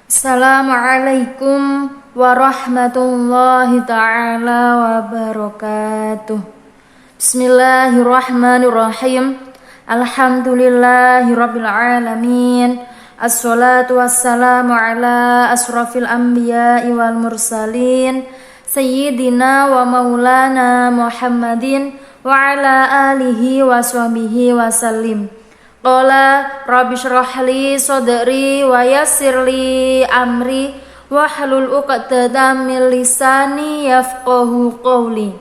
Assalamualaikum warahmatullahi ta'ala wabarakatuh. Bismillahirrahmanirrahim. Alhamdulillahi rabbil alamin. Assalatu wassalamu ala asrafil anbiya'i wal mursalin Sayyidina wa maulana Muhammadin wa ala alihi wa sahbihi wa sallim. Qala rabbi shrah li sadri wa yassir li amri wahlul 'uqdatam min lisani yafqahu qawli.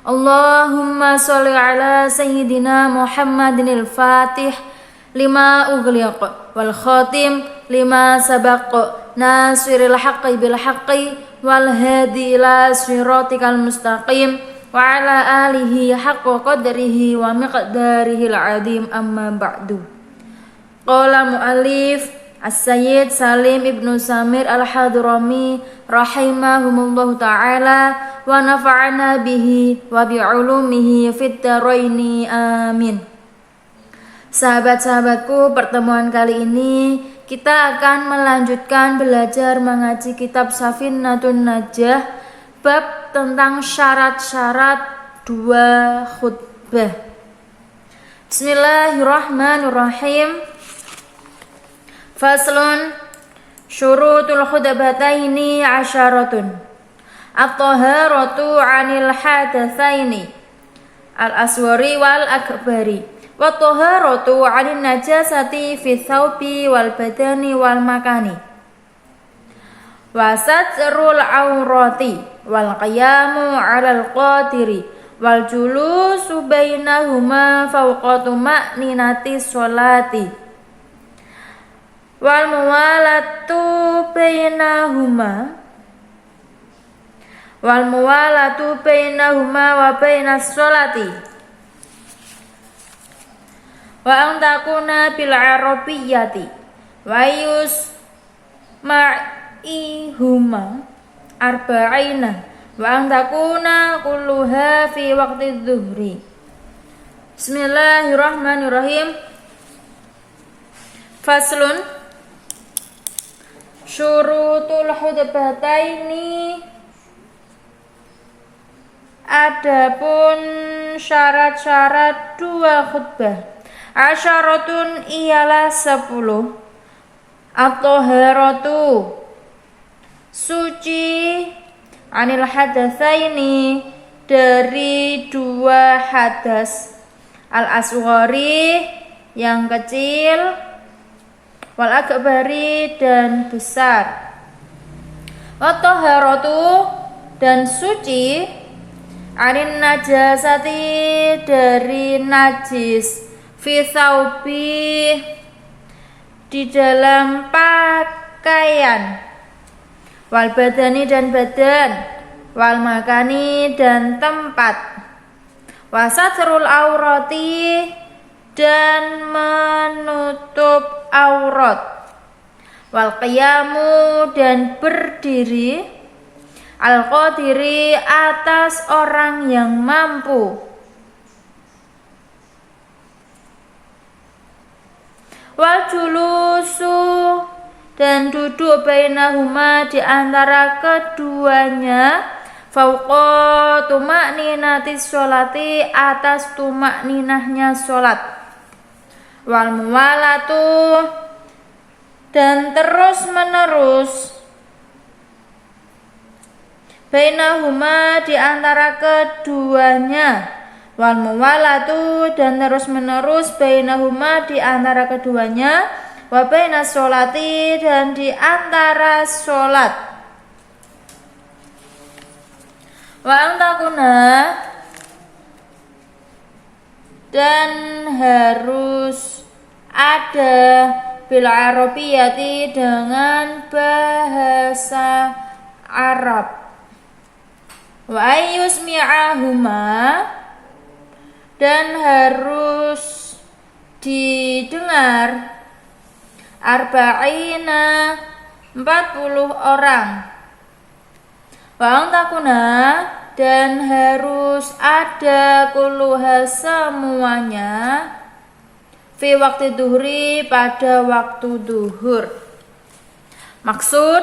Allahumma shalli ala sayyidina Muhammadin al-Fatih lima ughliq wal khatim lima sabaq nasiril haqqi bil haqqi wal hadi ila siratikal mustaqim wa ala alihi haqqa qadrihi wa miqdarihil azim, amma ba'du. Qala mu'allif As-Sayyid Salim Ibnu Samir Al-Hadrami rahimahumullahu ta'ala wa nafa'ana bihi wa bi'ulumihi fid dharaini amin. Sahabat-sahabatku, pertemuan kali ini kita akan melanjutkan belajar mengaji kitab Safinatun Najah, bab tentang syarat-syarat dua khutbah. Bismillahirrahmanirrahim. Faslun syurutul khutbataini asyaratun. At-taharatu 'anil hadatsaini al-aswari wal akbari wa taharatu 'anil najasati fi thawbi wal badani wal makani wa satrul aurati wal qiyamu 'alal qadiri wal julusu bainahuma fawqa tuma'ninati sholati wal muwalatu bainahuma wa bainas sholati wa an takuna bil arabiyyati wa yusma'ihuma arba'ina wa an takuna kulluha fi waqti dhuhri. Bismillahirrahmanirrahim. Faslun syurutul khutbataini, adapun syarat-syarat dua khutbah. Asyaratun ialah 10. At-taharatu suci, anil hadatsaini dari dua hadas, al-asghari yang kecil, wal akbari dan besar. At-taharatu dan suci, anin najasati dari najis, fi thawbi di dalam pakaian, wal badani dan badan, wal makani dan tempat, wa satrul aurati dan menutup aurat, wal qiyamu dan berdiri, al qadiri atas orang yang mampu, wal julusu dan duduk bainahuma di antara keduanya, fauqa tuma'ninati sholati atas tuma'ninahnya sholat, wal muwalatu dan terus menerus, bainahuma di antara keduanya, wal muwalatu dan terus menerus, bainahuma di antara keduanya, wa bainas sholati dan di antara sholat, wa antakuna dan harus ada bil arabiyyati dengan bahasa Arab, wa ayyusmi'ahuma dan harus didengar, arba'ina 40 orang, wa antakuna dan harus ada kulluha semuanya, fi waktu duhri pada waktu duhur, Maksud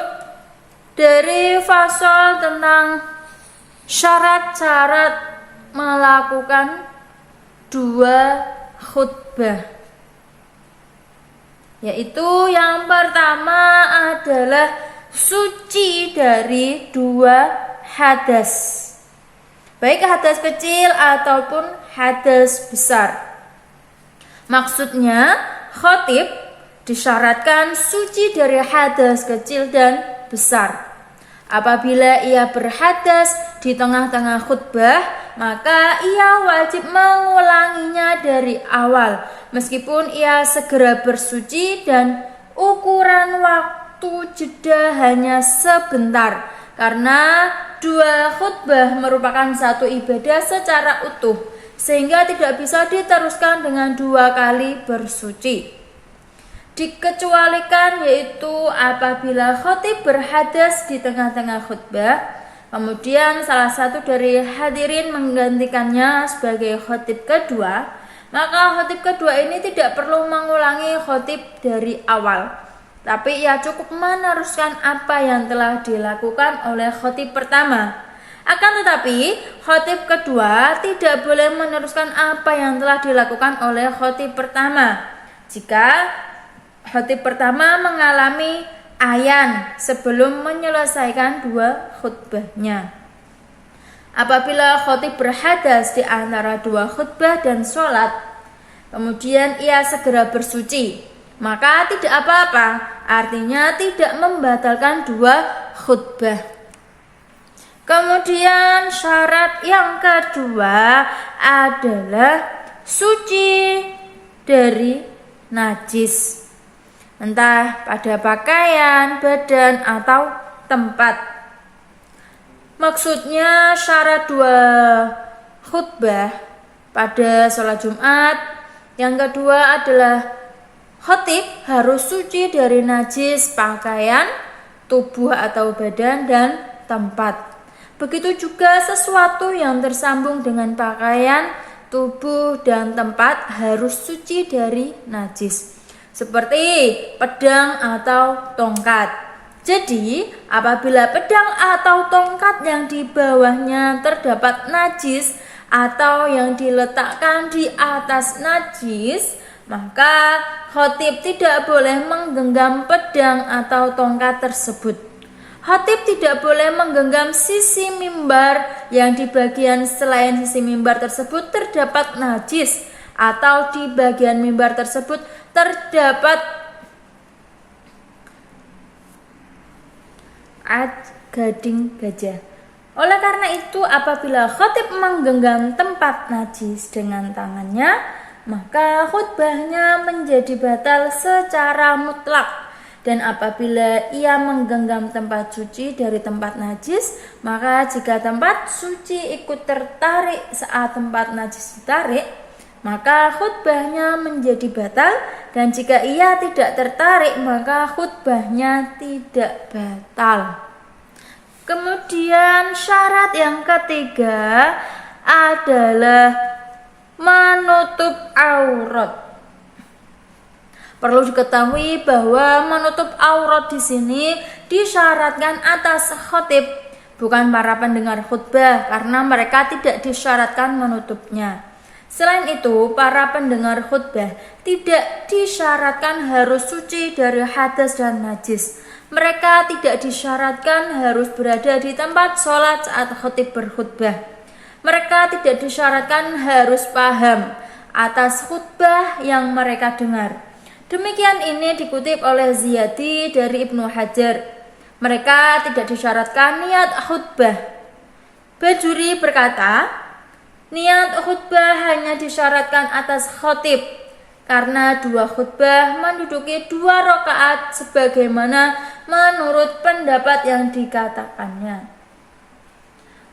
dari fasal tentang syarat-syarat melakukan dua khutbah, yaitu yang pertama adalah suci dari dua hadas, baik hadas kecil ataupun hadas besar. Maksudnya khatib disyaratkan suci dari hadas kecil dan besar. Apabila ia berhadas di tengah-tengah khutbah, maka ia wajib mengulanginya dari awal, meskipun ia segera bersuci dan ukuran waktu jeda hanya sebentar, karena dua khutbah merupakan satu ibadah secara utuh, sehingga tidak bisa diteruskan dengan dua kali bersuci. Dikecualikan yaitu apabila khatib berhadas di tengah-tengah khutbah, kemudian salah satu dari hadirin menggantikannya sebagai khatib kedua, maka khatib kedua ini tidak perlu mengulangi khatib dari awal, tapi ia cukup meneruskan apa yang telah dilakukan oleh khatib pertama. Akan tetapi khatib kedua tidak boleh meneruskan apa yang telah dilakukan oleh khatib pertama jika khatib pertama mengalami ayan sebelum menyelesaikan dua khutbahnya. Apabila khatib berhadas di antara dua khutbah dan sholat, kemudian ia segera bersuci, maka tidak apa-apa, artinya tidak membatalkan dua khutbah. Kemudian syarat yang kedua adalah suci dari najis, entah pada pakaian, badan, atau tempat. Maksudnya syarat dua khutbah pada sholat Jumat yang kedua adalah khatib harus suci dari najis pakaian, tubuh atau badan, dan tempat. Begitu juga sesuatu yang tersambung dengan pakaian, tubuh, dan tempat harus suci dari najis, seperti pedang atau tongkat. Jadi, apabila pedang atau tongkat yang di bawahnya terdapat najis atau yang diletakkan di atas najis, maka khatib tidak boleh menggenggam pedang atau tongkat tersebut. Khatib tidak boleh menggenggam sisi mimbar yang di bagian selain sisi mimbar tersebut terdapat najis, atau di bagian mimbar tersebut terdapat gading gajah. Oleh karena itu, apabila khatib menggenggam tempat najis dengan tangannya, maka khutbahnya menjadi batal secara mutlak. Dan apabila ia menggenggam tempat suci dari tempat najis, maka jika tempat suci ikut tertarik saat tempat najis ditarik, maka khutbahnya menjadi batal. Dan jika ia tidak tertarik, maka khutbahnya tidak batal. Kemudian syarat yang ketiga adalah menutup aurat. Perlu diketahui bahwa menutup aurat di sini disyaratkan atas khatib, bukan para pendengar khutbah, karena mereka tidak disyaratkan menutupnya. Selain itu, para pendengar khutbah tidak disyaratkan harus suci dari hadas dan najis. Mereka tidak disyaratkan harus berada di tempat sholat saat khatib berkhutbah. Mereka tidak disyaratkan harus paham atas khutbah yang mereka dengar. Demikian ini dikutip oleh Ziyadi dari Ibnu Hajar. Mereka tidak disyaratkan niat khutbah. Bajuri berkata, niat khutbah hanya disyaratkan atas khatib, karena dua khutbah menduduki dua rakaat sebagaimana menurut pendapat yang dikatakannya.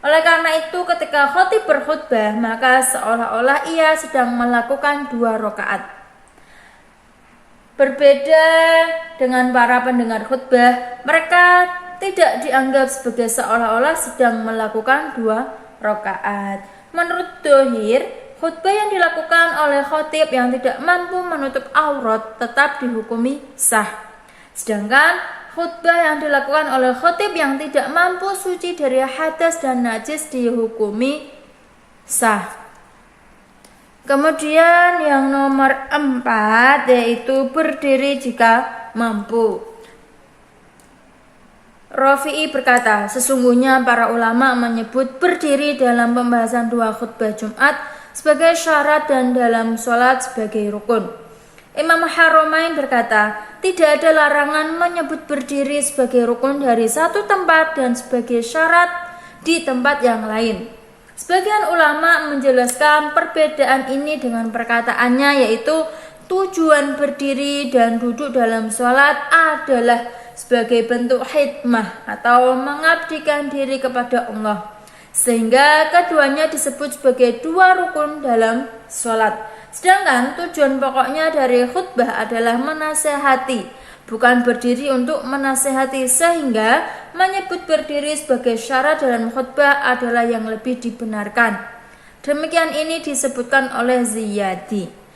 Oleh karena itu, ketika khatib berkhutbah, maka seolah-olah ia sedang melakukan dua rakaat. Berbeda dengan para pendengar khutbah, mereka tidak dianggap sebagai seolah-olah sedang melakukan dua rakaat. Menurut Dohir, khutbah yang dilakukan oleh khatib yang tidak mampu menutup aurat tetap dihukumi sah. Sedangkan khutbah yang dilakukan oleh khatib yang tidak mampu suci dari hadas dan najis dihukumi sah. Kemudian yang nomor 4 yaitu berdiri jika mampu. Rafi'i berkata, sesungguhnya para ulama menyebut berdiri dalam pembahasan 2 khutbah Jumat sebagai syarat dan dalam sholat sebagai rukun. Imam Haramain berkata, tidak ada larangan menyebut berdiri sebagai rukun dari satu tempat dan sebagai syarat di tempat yang lain. Sebagian ulama menjelaskan perbedaan ini dengan perkataannya, yaitu tujuan berdiri dan duduk dalam sholat adalah sebagai bentuk khidmah atau mengabdikan diri kepada Allah, sehingga keduanya disebut sebagai 2 rukun dalam sholat. Sedangkan tujuan pokoknya dari khutbah adalah menasehati, bukan berdiri untuk menasehati, sehingga menyebut berdiri sebagai syarat dalam khutbah adalah yang lebih dibenarkan. Demikian ini disebutkan oleh Ziyadi.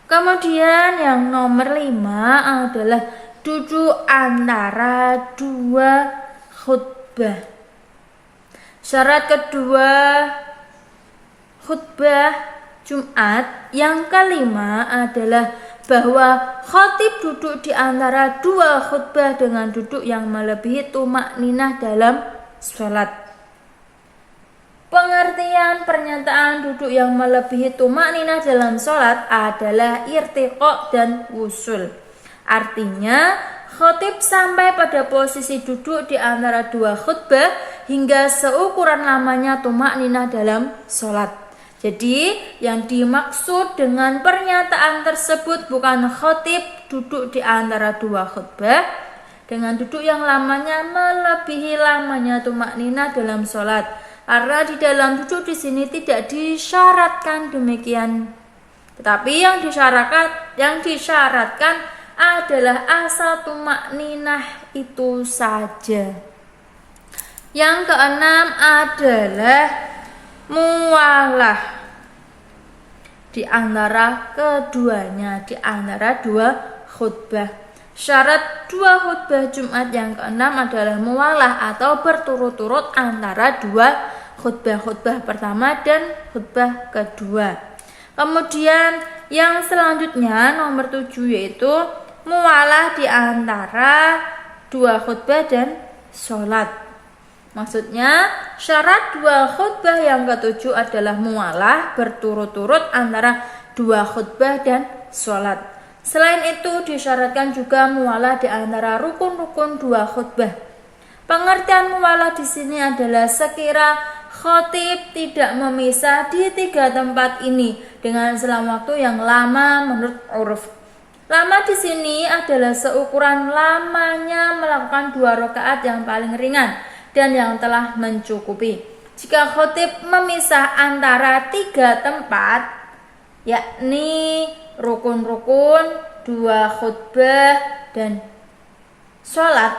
Kemudian yang nomor 5 adalah duduk antara 2 khutbah. Syarat kedua khutbah Jumat yang kelima adalah bahwa khatib duduk di antara 2 khutbah dengan duduk yang melebihi tumakninah dalam sholat. Pengertian pernyataan duduk yang melebihi tumakninah dalam sholat adalah irtiqa dan wusul. Artinya, khatib sampai pada posisi duduk di antara 2 khutbah hingga seukuran lamanya tumakninah dalam sholat. Jadi, yang dimaksud dengan pernyataan tersebut bukan khatib duduk di antara 2 khutbah dengan duduk yang lamanya melebihi lamanya tumakninah dalam sholat. Karena di dalam duduk di sini tidak disyaratkan demikian. Tetapi yang disyaratkan adalah asal tumakninah itu saja. Yang keenam adalah muwalah di antara keduanya, di antara 2 khutbah. Syarat 2 khutbah Jumat yang keenam adalah muwalah atau berturut-turut antara 2 khutbah pertama dan khutbah kedua. Kemudian yang selanjutnya nomor 7 yaitu muwalah di antara 2 khutbah dan sholat. Maksudnya syarat 2 khutbah yang ketujuh adalah muwalah berturut-turut antara 2 khutbah dan sholat. Selain itu disyaratkan juga muwalah di antara rukun-rukun 2 khutbah. Pengertian muwalah di sini adalah sekira khatib tidak memisah di 3 tempat ini dengan selang waktu yang lama menurut uruf. Lama di sini adalah seukuran lamanya melakukan 2 rakaat yang paling ringan dan yang telah mencukupi. Jika khatib memisah antara 3 tempat, yakni rukun-rukun 2 khutbah dan sholat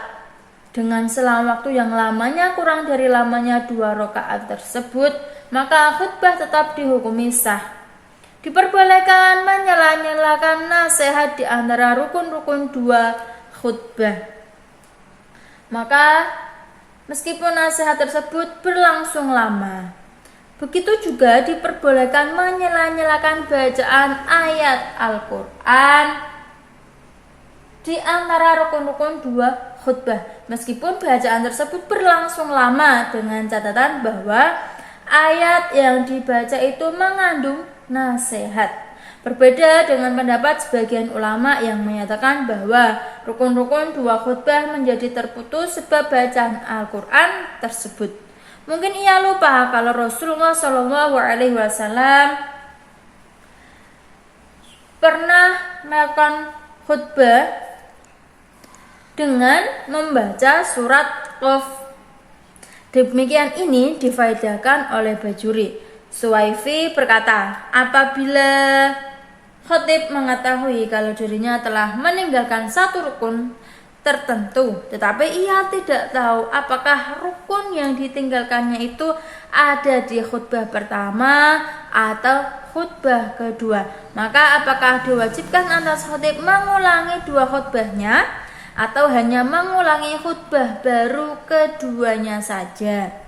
dengan selang waktu yang lamanya kurang dari lamanya 2 rakaat tersebut, maka khutbah tetap dihukumi sah. Diperbolehkan menyela-nyelakan nasihat di antara rukun-rukun 2 khutbah. Maka meskipun nasihat tersebut berlangsung lama, begitu juga diperbolehkan menyela-nyelakan bacaan ayat Al-Quran di antara rukun-rukun 2 khutbah, meskipun bacaan tersebut berlangsung lama dengan catatan bahwa ayat yang dibaca itu mengandung nasihat. Berbeda dengan pendapat sebagian ulama yang menyatakan bahwa rukun-rukun 2 khutbah menjadi terputus sebab bacaan Al-Quran tersebut. Mungkin ia lupa kalau Rasulullah SAW pernah melakukan khutbah dengan membaca surat Qaf. Demikian ini difaedahkan oleh Bajuri. Suwaifi berkata, apabila khatib mengetahui kalau dirinya telah meninggalkan satu rukun tertentu, tetapi ia tidak tahu apakah rukun yang ditinggalkannya itu ada di khutbah pertama atau khutbah kedua. Maka apakah diwajibkan atas khatib mengulangi dua khutbahnya atau hanya mengulangi khutbah baru keduanya saja?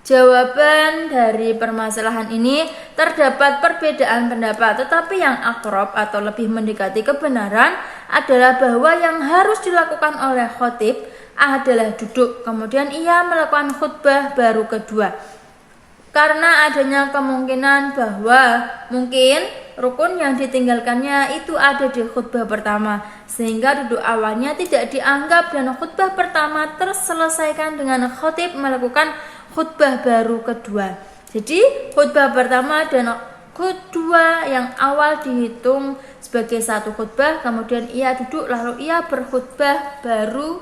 Jawaban dari permasalahan ini terdapat perbedaan pendapat, tetapi yang akrab atau lebih mendekati kebenaran adalah bahwa yang harus dilakukan oleh khatib adalah duduk, kemudian ia melakukan khutbah baru kedua. Karena adanya kemungkinan bahwa mungkin rukun yang ditinggalkannya itu ada di khutbah pertama, sehingga duduk awalnya tidak dianggap dan khutbah pertama terselesaikan dengan khatib melakukan khutbah baru kedua. Jadi khutbah pertama dan kedua yang awal dihitung sebagai satu khutbah, kemudian ia duduk lalu ia berkhutbah baru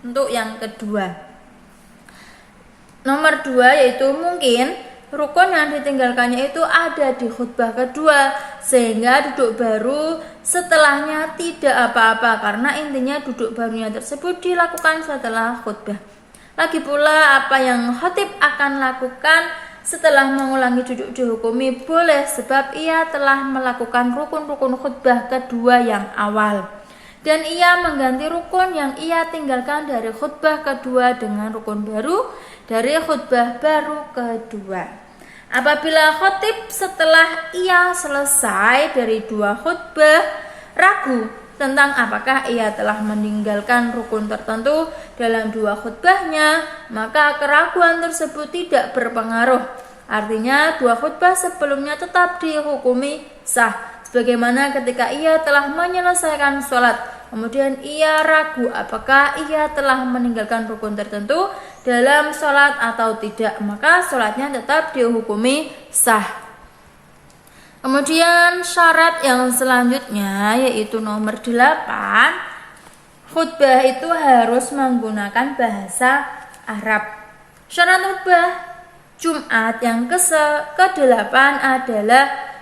untuk yang kedua. Nomor 2 yaitu mungkin rukun yang ditinggalkannya itu ada di khutbah kedua, sehingga duduk baru setelahnya tidak apa-apa karena intinya duduk barunya tersebut dilakukan setelah khutbah. Lagi pula apa yang khatib akan lakukan setelah mengulangi duduk dihukumi boleh, sebab ia telah melakukan rukun-rukun khutbah kedua yang awal, dan ia mengganti rukun yang ia tinggalkan dari khutbah kedua dengan rukun baru dari khutbah baru kedua. Apabila khatib setelah ia selesai dari dua khutbah ragu tentang apakah ia telah meninggalkan rukun tertentu dalam dua khutbahnya, maka keraguan tersebut tidak berpengaruh. Artinya dua khutbah sebelumnya tetap dihukumi sah, sebagaimana ketika ia telah menyelesaikan sholat, kemudian ia ragu apakah ia telah meninggalkan rukun tertentu dalam sholat atau tidak, maka sholatnya tetap dihukumi sah. Kemudian syarat yang selanjutnya yaitu nomor 8, khutbah itu harus menggunakan bahasa Arab. Syarat khutbah Jumat yang ke-8 adalah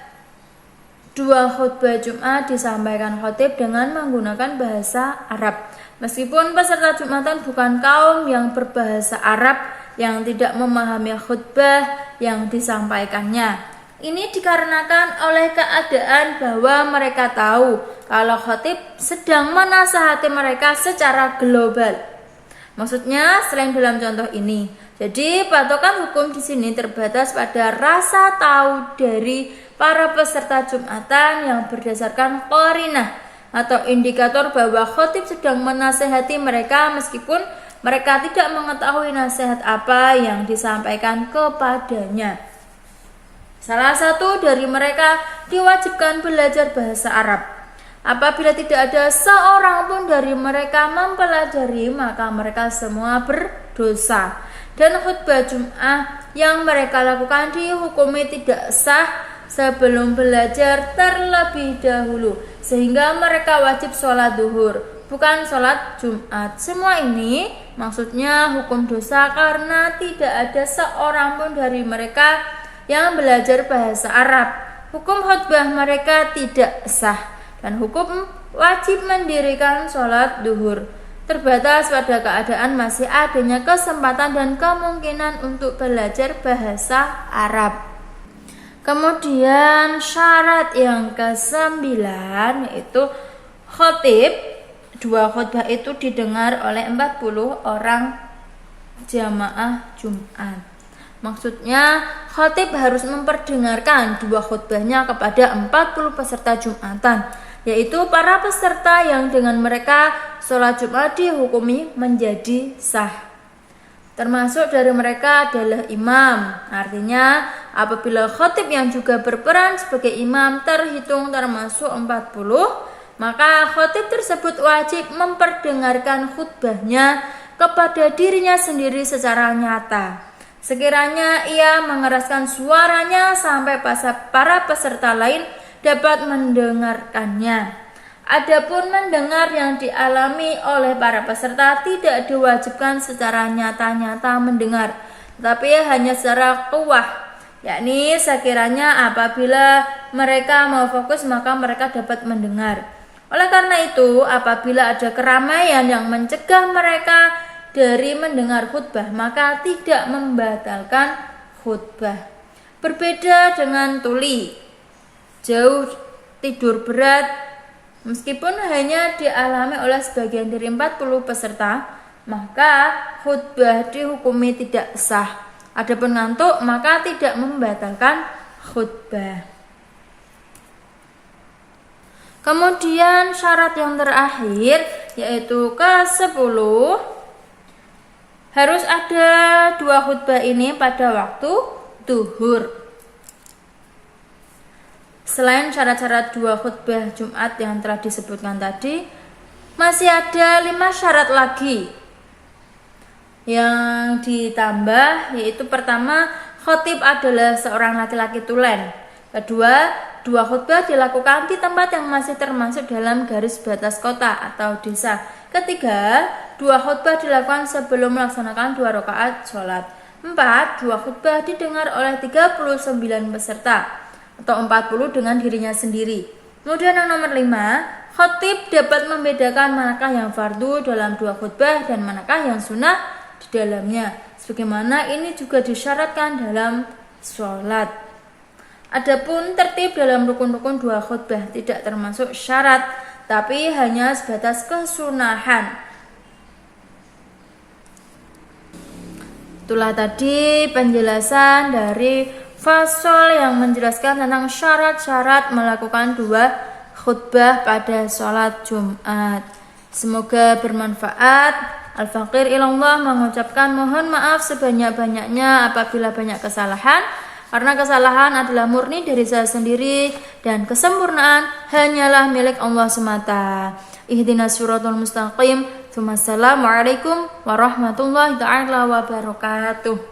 dua khutbah Jumat disampaikan khatib dengan menggunakan bahasa Arab. Meskipun peserta Jumatan bukan kaum yang berbahasa Arab yang tidak memahami khutbah yang disampaikannya. Ini dikarenakan oleh keadaan bahwa mereka tahu kalau khatib sedang menasihati mereka secara global. Maksudnya selain dalam contoh ini. Jadi patokan hukum di sini terbatas pada rasa tahu dari para peserta Jumatan yang berdasarkan qarinah atau indikator bahwa khatib sedang menasihati mereka meskipun mereka tidak mengetahui nasihat apa yang disampaikan kepadanya. Salah satu dari mereka diwajibkan belajar bahasa Arab. Apabila tidak ada seorang pun dari mereka mempelajari, maka mereka semua berdosa. Dan khutbah Jum'ah yang mereka lakukan dihukumi tidak sah sebelum belajar terlebih dahulu, sehingga mereka wajib sholat duhur, bukan sholat Jumat. Semua ini maksudnya hukum dosa karena tidak ada seorang pun dari mereka yang belajar bahasa Arab. Hukum khutbah mereka tidak sah dan hukum wajib mendirikan sholat duhur terbatas pada keadaan masih adanya kesempatan dan kemungkinan untuk belajar bahasa Arab. Kemudian syarat yang ke-9 yaitu khatib dua khutbah itu didengar oleh 40 orang jamaah Jumat. Maksudnya khatib harus memperdengarkan dua khutbahnya kepada 40 peserta Jumatan, yaitu para peserta yang dengan mereka sholat Jumat dihukumi menjadi sah. Termasuk dari mereka adalah imam. Artinya apabila khatib yang juga berperan sebagai imam terhitung termasuk 40, maka khatib tersebut wajib memperdengarkan khutbahnya kepada dirinya sendiri secara nyata. Sekiranya ia mengeraskan suaranya sampai para peserta lain dapat mendengarkannya. Adapun mendengar yang dialami oleh para peserta tidak diwajibkan secara nyata-nyata mendengar, tetapi hanya secara kuwah, yakni sekiranya apabila mereka mau fokus maka mereka dapat mendengar. Oleh karena itu, apabila ada keramaian yang mencegah mereka dari mendengar khutbah, maka tidak membatalkan khutbah. Berbeda dengan tuli, jauh tidur berat, meskipun hanya dialami oleh sebagian dari 40 peserta, maka khutbah dihukumi tidak sah. Adapun ngantuk maka tidak membatalkan khutbah. Kemudian syarat yang terakhir yaitu ke-10, harus ada 2 khutbah ini pada waktu duhur. Selain syarat-syarat 2 khutbah Jumat yang telah disebutkan tadi, masih ada 5 syarat lagi yang ditambah, yaitu pertama, khotib adalah seorang laki-laki tulen. Kedua, 2 khutbah dilakukan di tempat yang masih termasuk dalam garis batas kota atau desa. Ketiga, 2 khutbah dilakukan sebelum melaksanakan 2 rakaat sholat. 4, 2 khutbah didengar oleh 39 peserta atau 40 dengan dirinya sendiri. Kemudian yang nomor 5, khotib dapat membedakan manakah yang fardu dalam 2 khutbah dan manakah yang sunnah di dalamnya, sebagaimana ini juga disyaratkan dalam sholat. Adapun tertib dalam rukun-rukun 2 khutbah tidak termasuk syarat, tapi hanya sebatas kesunahan. Itulah tadi penjelasan dari fasal yang menjelaskan tentang syarat-syarat melakukan 2 khutbah pada sholat Jumat. Semoga bermanfaat. Al-Faqir ilallah mengucapkan mohon maaf sebanyak-banyaknya apabila banyak kesalahan, karena kesalahan adalah murni dari saya sendiri dan kesempurnaan hanyalah milik Allah semata. Ihdinas siratal mustaqim. Assalamualaikum warahmatullahi wabarakatuh.